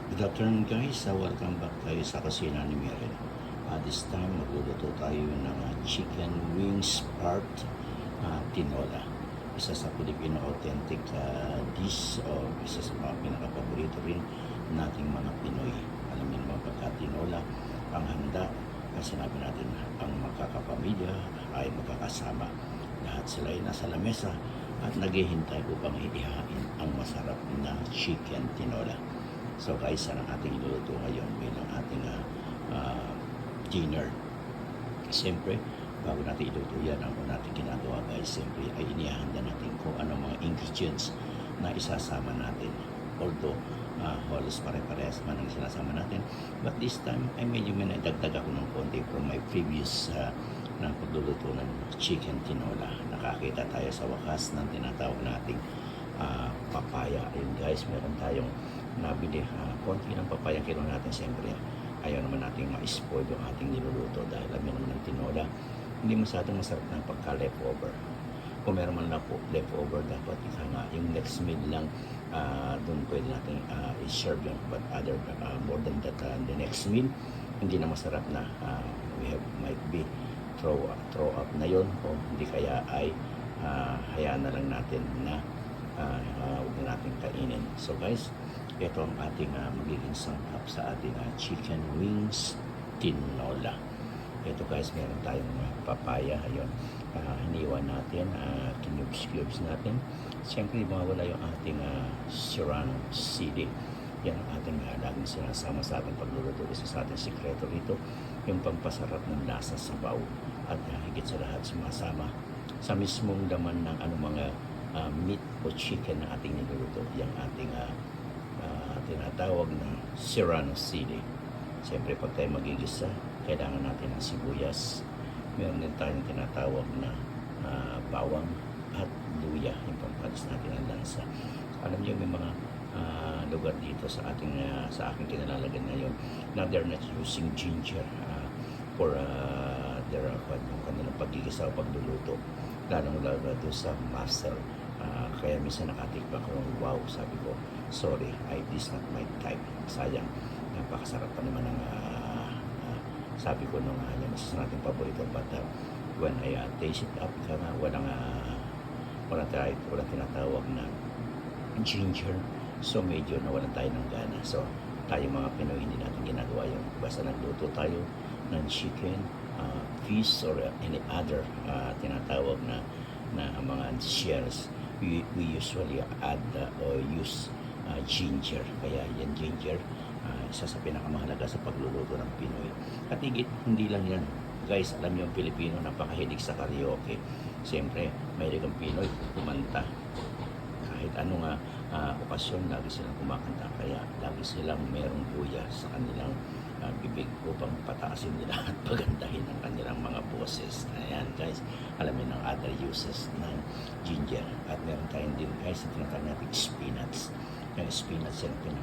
Good afternoon guys, welcome back tayo sa kusina ni Maren. This time magluluto tayo ng chicken wings part tinola. Isa sa Filipino authentic dish o isa sa mga pinaka-paborito rin nating mga Pinoy. Alam niyo naman pagka tinola, ang handa, sinabi natin ang magkakapamilya ay magkakasama. Lahat sila ay nasa lamesa at naghihintay upang ihahain ang masarap na chicken tinola. So guys, yan ang ating iluluto ngayon bilang ating dinner. Siyempre, bago natin iluto yan, ang natin ginagawa guys, siyempre ay inihahanda natin kung ano mga ingredients na isasama natin. Although, halos pare-parehas man ang sinasama natin. But this time, ay medyo may nadagdag ako ng konti from my previous na pagluluto ng chicken tinola. Nakakita tayo sa wakas ng tinatawag nating papaya. Ayun guys, meron tayong nabili. Konti ng papaya kilo natin siyempre. Ayaw naman natin ma-spoil yung ating niluluto dahil alam naman ng tinola, hindi masyadong masarap ng pagka-leftover. Kung meron man lang po leftover, dapat ika nga yung next meal lang doon pwede natin i-serve yun. But other more than that, the next meal, hindi na masarap na might be throw up na yon o hindi kaya ay hayaan na lang natin na huwag na natin kainin. So guys, ito ang ating magiging sangkap sa ating chicken wings tinola. Ito guys, meron tayong papaya. Ayun, hiniwa natin, kinubes natin. Siyempre, mawala yung ating serrano chili. Yan ang ating laging sinasama sa ating pagluluto. Isa sa ating sikreto rito, yung pampasarap ng lasa sa baw. At higit sa lahat, sumasama sa mismong laman ng anumang meat o chicken na ating niluluto. Yung ating tinatawag na serrano chili. Siyempre, pag tayo magigisa, kailangan natin ng sibuyas. Meron din tayong tinatawag na bawang at luya, yung pampalis natin ang lansa. Alam niyo, may mga lugar dito sa ating sa aking kinalalagyan ngayon na they're not using ginger for their kanilang pagigisa o pagluluto, lalong doon sa muscle. Kaya minsan nakatikpa ko, wow, sabi ko, sorry, this not my type. Sayang, napakasarap pa naman ng sabi ko nung yan, isa sa natin paborito. But when I taste it up, walang tinatawag na ginger. So medyo nawalan tayo ng gana. So tayo mga Pinoy, hindi natin ginagawa yun. Basta nagluto tayo ng chicken, fish, or any other tinatawag na mga shells, we usually add or use ginger. Kaya yan ginger, isa sa pinakamahalaga sa pagluluto ng Pinoy. At hindi lang yan guys, alam niyo ang Pilipino napakahilig sa karaoke. Siyempre, mahilig ang Pinoy kumanta. Kahit anong okasyon, lagi silang kumakanta. Kaya lagi silang merong buya sa kanilang bibig upang pataasin nila at pagandahin ang kanilang mga boses. Ayan guys, alamin ng other uses ng ginger. At meron tayong din guys, tinatawag natin spinach. Yung spinach yung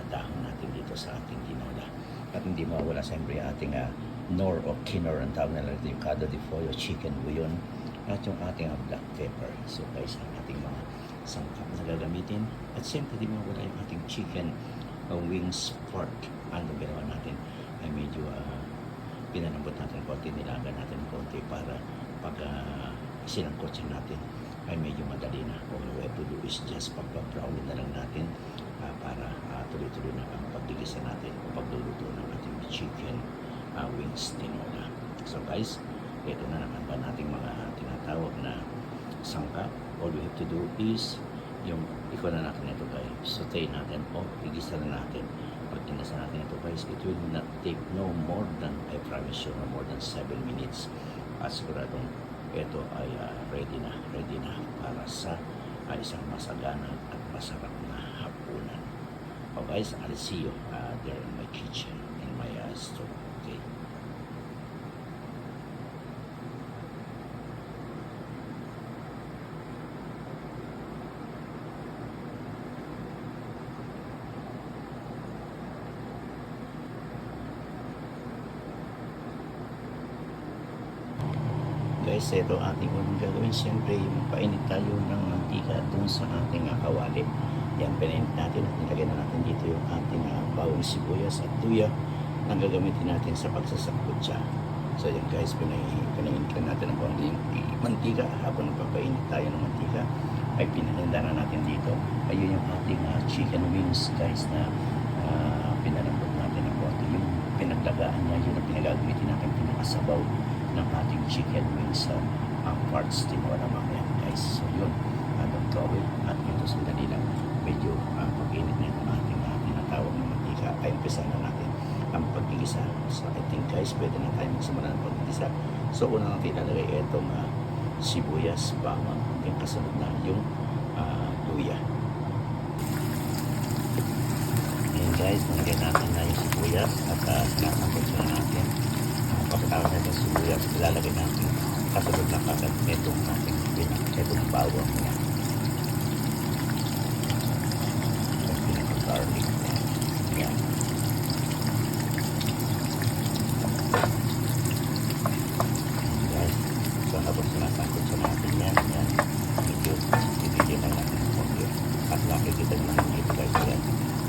dahon natin dito sa ating tinola. At hindi mawala siyempre ating nor o kinor, ang tawag na lang yung cado de pollo, chicken bouillon, at yung ating black pepper. So guys, ang ating mga sangkap na gagamitin. At siyempre di mawala yung ating chicken wings part. Ano ginawa natin ay medyo pinalambot natin konti, nilaga natin konti para pag sinangkot siya natin ay medyo madali na. All we have to do is just pagpa-brown na lang natin para tuloy-tuloy na ang pagdigisa natin o pagluluto ng ating chicken wings tinola. So guys, ito na naman nating mga tinatawag na sangkap. All we have to do is yung ikaw na natin ito guys, saute natin o igisa na natin. Pag inasa natin ito guys, it will not take no more than, I promise you, no more than 7 minutes. Siguradong ito ay ready na para sa isang masagana at masarap na hapunan. So guys, I'll see you there in my kitchen, in my stove. Okay. Guys, ito ating unang gagawin. Siyempre, yung painit tayo ng mantika dun sa ating kawali. Yan, pinainit natin at nilagay na natin dito yung ating bawang, sibuyas at luya na gagamitin natin sa pagsasakutsa. So yan guys, pinainit natin ng konting mantika. Habang nagpapainit tayo ng mantika ay pinahanda na natin dito. Ayun yung ating chicken wings guys na pinalambot natin ng konti. Yung pinaglagaan niya, yun ang pinagagamitin natin pinakasabaw ng ating chicken wings sa parts tinola mamaya guys. So yun, don't go away. At ito sandali lang, medyo pag-init na yung ating tinatawag ng mantika ay umpisa na natin ang pag-igisa. So I think guys, pwede na tayo magsimula ng pag-igisa. So una natin ilalagay itong sibuyas, bawang, hanggang kasunod na yung luya. Ayan guys, nalagay natin na yung sibuyas at sinasangkot na natin. Pagkatapos natin yung sibuyas, ilalagay natin kasunod na kagad itong ating itong bawang niya. Itong pinaka-garlic. Ayan. So habang sinasangkot sa natin yan, medyo ibigyan lang natin ng konti. At nakikita nyo yung dito guys yan,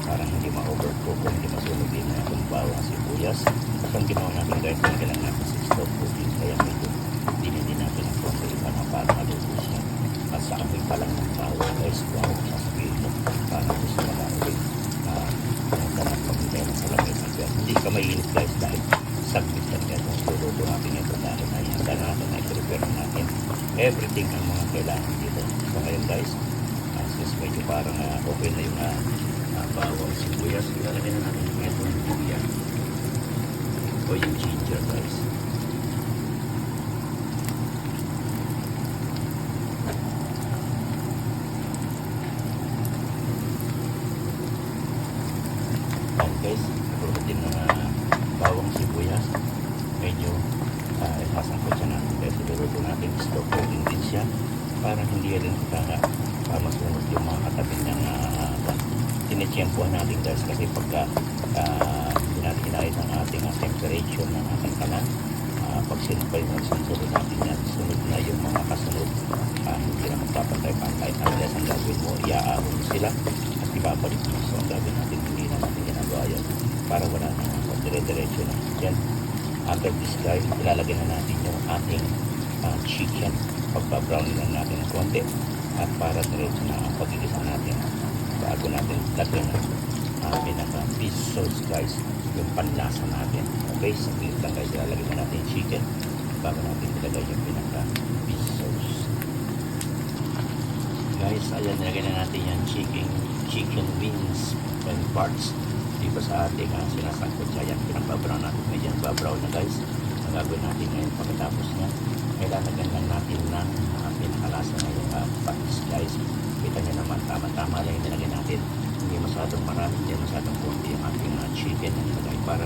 parang hindi ma-overcook o hindi masunog din na itong bawang sibuyas. So ang ginawa natin guys, nagyan lang natin sa stove cooking, kaya medyo dinidin natin ang konti para maluto siya. At sa amoy pa lang ng bawang guys, wow, sasabihin mo, parang gusto na lang ulit tanang pamilya na sa lamay na dyan. Hindi ka mainit guys dahil saglit lang yan kung luluto natin ito dahil na yan. Dahil natin na i-prepare natin everything ang mga kailangan dito. So ngayon guys, since medyo parang okay na yung bawang sibuyas, ilalagay na natin yung itong luya o yung ginger guys. And guys, tulad din ng bawang sibuyas, medyo sasangkot siya natin guys. Iluluto natin, slow cooking din siya para hindi rin masunod yung mga katabi ng tinitsyempuhan natin guys, kasi pagka hindi natin hinahit ang ating temperature ng ating kalan, pag sinupay mo sunod natin yan, sunod na yung mga kasunod, hindi na magpapantay-pantay. Unless ang gagawin mo, iaahon sila at ibabalik mo. So ang gagawin natin, hindi na natin ginagawa yan para wala na dire-diretso na yan. Under this guys, ilalagay na natin yung ating chicken. Pagpa-brown lang natin ng konti at para diretso na ang pag-igisa natin bago natin lagyan ng pinaka-fish sauce guys, yung panlasa natin. Okay, saglit lang guys, ilalagay na natin yung chicken bago natin ilagay yung pinaka-fish sauce guys. Ayan, nilagay na natin yung chicken wings and parts dito sa ating sinasangkot siya. Yan, pinagpa-brown natin. Medyo nagpa-brown na guys. Ang gagawin natin ngayon pagkatapos niya, kailangan lang natin ng pinakalasa na yung patis guys. Kita nyo naman, tama-tama lang yung nilagay natin. Hindi masyadong marami, hindi masyadong konti yung ating chicken na nilagay para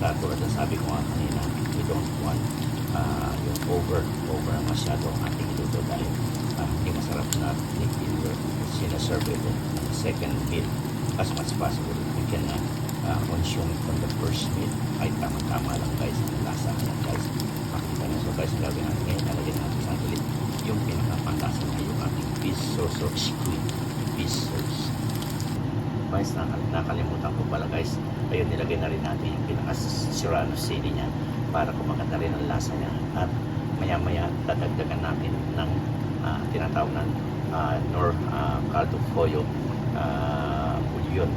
sa tulad na sabi ko nga kanina, we don't want yung over masyado ang ating iluto dahil hindi masarap na sinaserve ito second meal. As much as possible, we can consume it from the first meal. Ay tama-tama lang guys, ang lasa yan guys. Makikita nyo. So guys, gagawin natin ngayon, nalagyan natin sa ulit yung pinakapanglasan na yung ating fish sauce or squid fish sauce. Guys, nakalimutan ko pala guys, ayun, nilagay na rin natin yung pinaka-serrano chili niya para kumaganda rin ang lasa niya. At maya-maya dadagdagan natin ng tinatawag ng caldo pollo yun.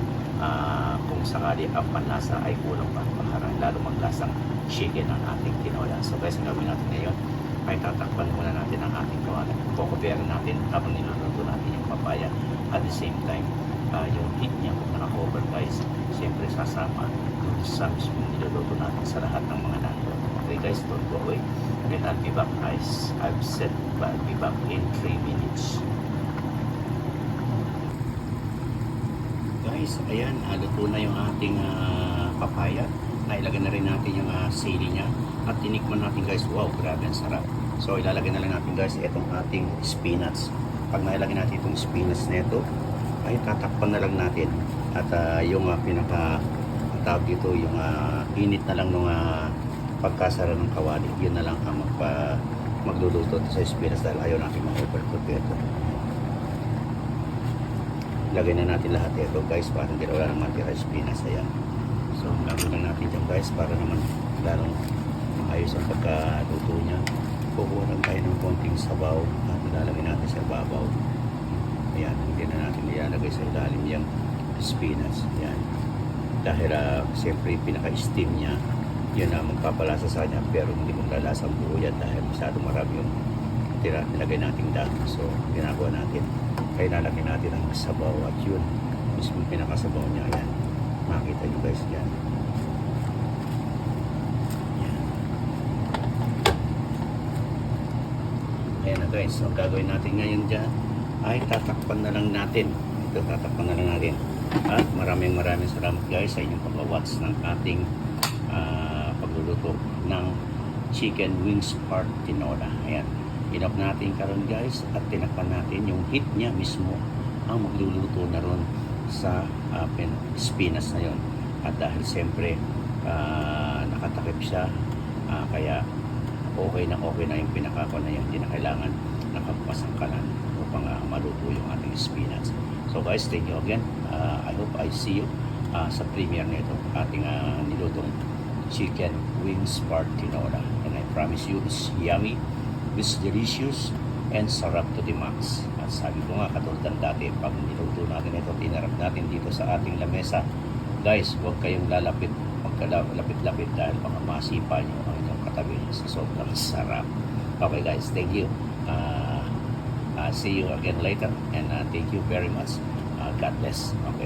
Kung sakali ang panlasa ay kulang pa para lalo maglasang chicken ang ating tinola. So guys, ang gawin natin ngayon ay tatakpan muna natin ang ating kawalan. Kukupiyarin natin habang niluluto natin yung papaya. At the same time, yung heat niya kung naka-cover guys, siyempre sasama sa mismong niluluto natin sa lahat ng mga nandun. Okay guys, don't go away. And I'll be back guys. I've said I'll be back in 3 minutes. Guys, ayan, luto na yung ating papaya. Nailagay na rin natin yung sili niya at tinikman natin guys. Wow, grabe ang sarap. So ilalagay na lang natin guys itong ating spinach. Pag nailagay natin itong spinach nito ay tatakpan na lang natin at yung pinaka tawag dito, yung init na lang ng pagkasara ng kawali, yun na lang ang magluluto sa spinach dahil ayaw natin ma-overcook ito. lagay na natin lahat ito guys para hindi wala nang matira spinas. Ayan. So lagay na natin dyan guys para naman lalong ayos ang pagkaluto niya. Kukuha lang tayo ng konting sabaw at ilalagay natin sa babaw. Ayan, hindi na natin ilalagay sa ilalim yung spinas. Ayan. Dahil siyempre pinaka-steam niya, yun na magpapalasa sa kanya, pero hindi mong lalasang buo yan dahil masyado marami yung nilagay nating dahon. So ginagawa natin, kaya lalagyan natin ang sabaw at yun mismo pinakasabaw niya. Ayan, makita nyo guys yan. Ayan na guys, so gagawin natin ngayon dyan ay tatakpan na lang natin. Ito, tatakpan na lang natin. At maraming salamat guys sa inyong pag-watch ng ating pagluluto ng chicken wings part tinola. Ayan, inok natin karon guys at tinakpan natin yung heat niya mismo ang magluluto na ron sa spinas na yon. At dahil siyempre nakatakip siya, kaya okay na yung pinakako na yung hindi na kailangan nakapasang kalan upang maluto yung ating spinach. So guys, thank you again. I hope I see you sa premiere nito ating nilutong chicken wings part tinola. And I promise you, it's yummy, it's delicious, and sarap to the max. At sabi ko nga, katulad ng dati, pag niluto natin ito, tinarap natin dito sa ating lamesa, guys, huwag kayong lalapit, magkalapit-lapit dahil baka masipa nyo ang inyong katabi sa sobrang sarap. Okay guys, thank you. See you again later, and thank you very much. God bless. Okay.